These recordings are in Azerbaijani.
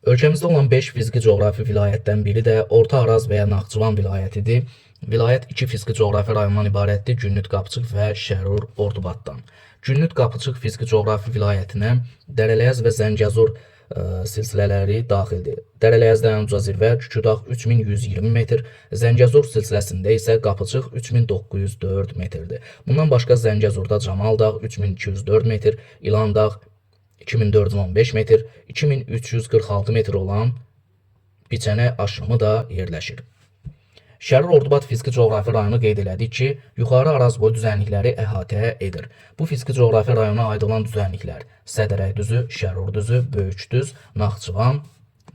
Ölkəmizdə olan 5 fiziki coğrafi vilayətdən biri də Orta Araz və ya Naxçıvan vilayətidir. Vilayət 2 fiziki coğrafi rayondan ibarətdir: Günnüt, Qapçıq və Şərur, Ordubaddan. Günnüt, Qapçıq fiziki coğrafi vilayətinə Dərələyəz və Zəngəzur silsilələri daxildir. Dərələyəzdə ən uca zirvə Küküdağ 3120 metr, Zəngəzur silsiləsində isə Qapçıq 3904 metrdir. Bundan başqa Zəngəzurda Camaldağ 3204 metr, İlandağ 2415 metr, 2346 metr olan Biçənə aşımı da yerləşir. Şərur Ordubad fiziki coğrafi rayonu qeyd elədik ki, yuxarı Arazboy düzənlikləri əhatə edir. Bu fiziki coğrafi rayona aid olan düzənliklər Sədərək düzü, Şərur düzü, Böyükdüz, Naxçıvan,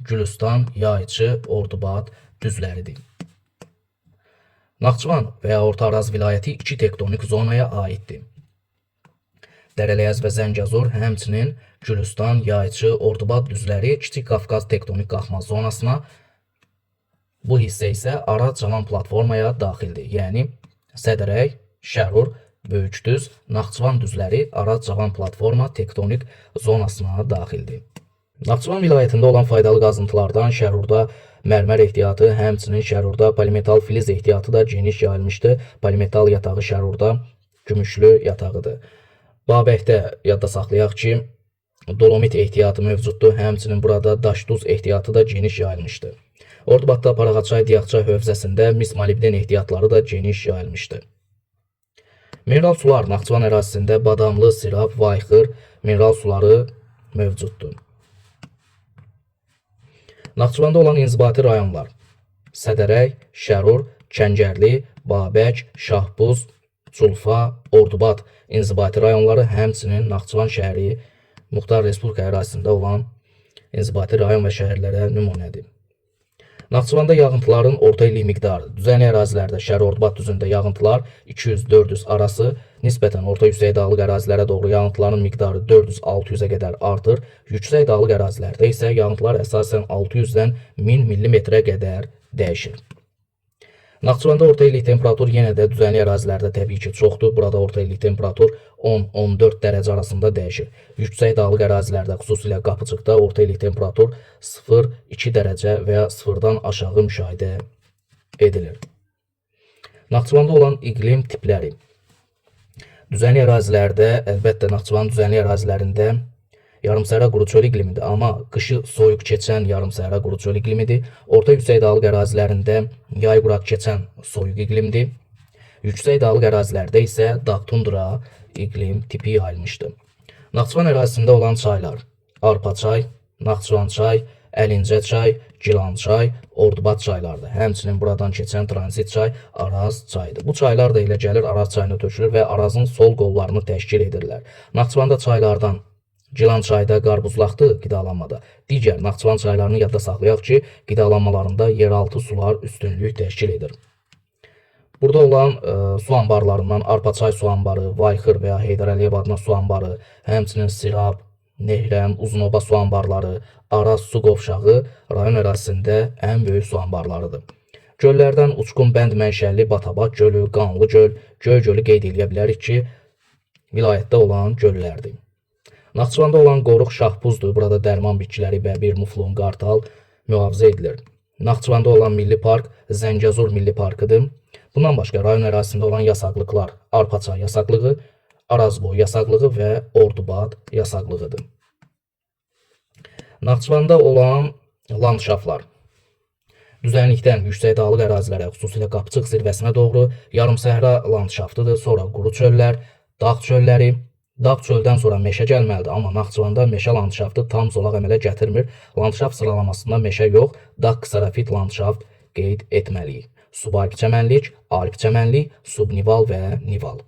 Gülüstan, Yayçı, Ordubad düzləridir. Naxçıvan və ya Orta Araz vilayəti 2 tektonik zonaya aiddir. Dərələyəz və Zəngəzur, həmçinin Gülüstan, Yayçı, Ordubad düzləri Kiçik Qafqaz tektonik qalxma zonasına, bu hissə isə Araz-Cavan platformaya daxildir. Yəni Sədərək, Şərur, Böyükdüz, Naxçıvan düzləri Araz-Cavan platforma tektonik zonasına daxildir. Naxçıvan vilayətində olan faydalı qazıntılardan Şərurda mərmər ehtiyatı, həmçinin Şərurda polimetal filiz ehtiyatı da geniş yayılmışdır. Polimetal yatağı Şərurda gümüşlü yatağıdır. Babəkdə yadda saxlayaq ki, dolomit ehtiyatı mövcuddur, həmçinin burada daş-duz ehtiyatı da geniş yayılmışdır. Ordubadda Parağaçay, Diyaqçay hövzəsində mis molibden ehtiyatları da geniş yayılmışdır. Mineral sular Naxçıvan ərazisində badamlı, sirab, vayxır mineral suları mövcuddur. Naxçıvanda olan inzibati rayonlar Sədərək, Şərur, Kəngərli, Babək, Şahbuz, Culfa, Ordubad inzibati rayonları, həmçinin Naxçıvan şəhəri Muxtar Respublika ərazisində olan inzibati rayon və şəhərlərə nümunədir. Naxçıvanda yağıntıların orta illik miqdarı düzənlik ərazilərdə Şərur-Ordubad düzündə yağıntılar 200-400 arası, nisbətən orta yüksək dağlıq ərazilərə doğru yağıntıların miqdarı 400-600-ə qədər artır. Yüksək dağlıq ərazilərdə isə yağıntılar əsasən 600-dən 1000 mm-ə qədər dəyişir. Naxçıvanda orta illik temperatur yenə də düzənlik ərazilərdə təbii ki çoxdur. Burada orta illik temperatur 10-14 dərəcə arasında dəyişir. Yüksək dağlıq ərazilərdə, xüsusilə Qapçıqda orta illik temperatur 0-2 dərəcə və ya 0-dan aşağı müşahidə edilir. Naxçıvanda olan iqlim tipləri. Düzənlik ərazilərdə, əlbəttə Naxçıvan düzənlik ərazilərində yarımsəhra quru çöl iqlimidir, amma qışı soyuq keçən yarımsəhra quru çöl iqlimidir. Orta yüksək dağlıq ərazilərində yay quraq keçən soyuq iqlimdir. Yüksək dağlıq ərazilərdə isə dağ tundra iqlim tipi yayılmışdır. Naxçıvan ərazisində olan çaylar Arpaçay, Naxçıvançay, Əlincə çay, Gilançay, Ordubad çaylardır. Həmçinin buradan keçən tranzit çay Araz çayıdır. Bu çaylar da elə gəlir Araz çayına tökülür və Arazın sol qollarını təşkil edirlər. Naxçıvanda çaylardan Gilançayda qarpuzlaqdır qidalanmada. Digər Naxçıvan çaylarını yadda saxlayaq ki, qidalanmalarında yeraltı sular üstünlük təşkil edir. Burada olan su anbarlarından Arpaçay su anbarı, Vayxır və ya Heydər Əliyev adına su anbarı, həmçinin Sirab, Nehrəm, Uzunoba su anbarları, Araz su qovşağı rayon ərazisində ən böyük su anbarlarıdır. Göllərdən Uçqun bənd mənşəli Batabaq gölü, Qanlı göl, Göy gölü qeyd edə bilərik ki, vilayətdə olan göllərdir. Naxçıvanda olan qoruq Şahbuzdur. Burada dərman bitkiləri, bəbir, muflon, qartal mühafizə edilir. Naxçıvanda olan milli park Zəngəzur milli parkıdır. Bundan başqa rayon ərazisində olan yasaqlıqlar Arpaçay yasaqlığı, Arazboy yasaqlığı və Ordubad yasaqlığıdır. Naxçıvanda olan landşaflar düzənlikdən yüksək dağlıq ərazilərə, xüsusilə Qapçıq zirvəsinə doğru yarımsəhra landşaftıdır. Sonra quru çöllər, dağ çölləri. Dağ çöldən sonra meşə gəlməlidir, amma Naxçıvanda meşə landşaftı tam zolaq əmələ gətirmir. Landşaft sıralamasında meşə yox, dağ qısarafit landşaft qeyd etməliyik. Subalp çəmənlik, alp çəmənlik, subnival və nival.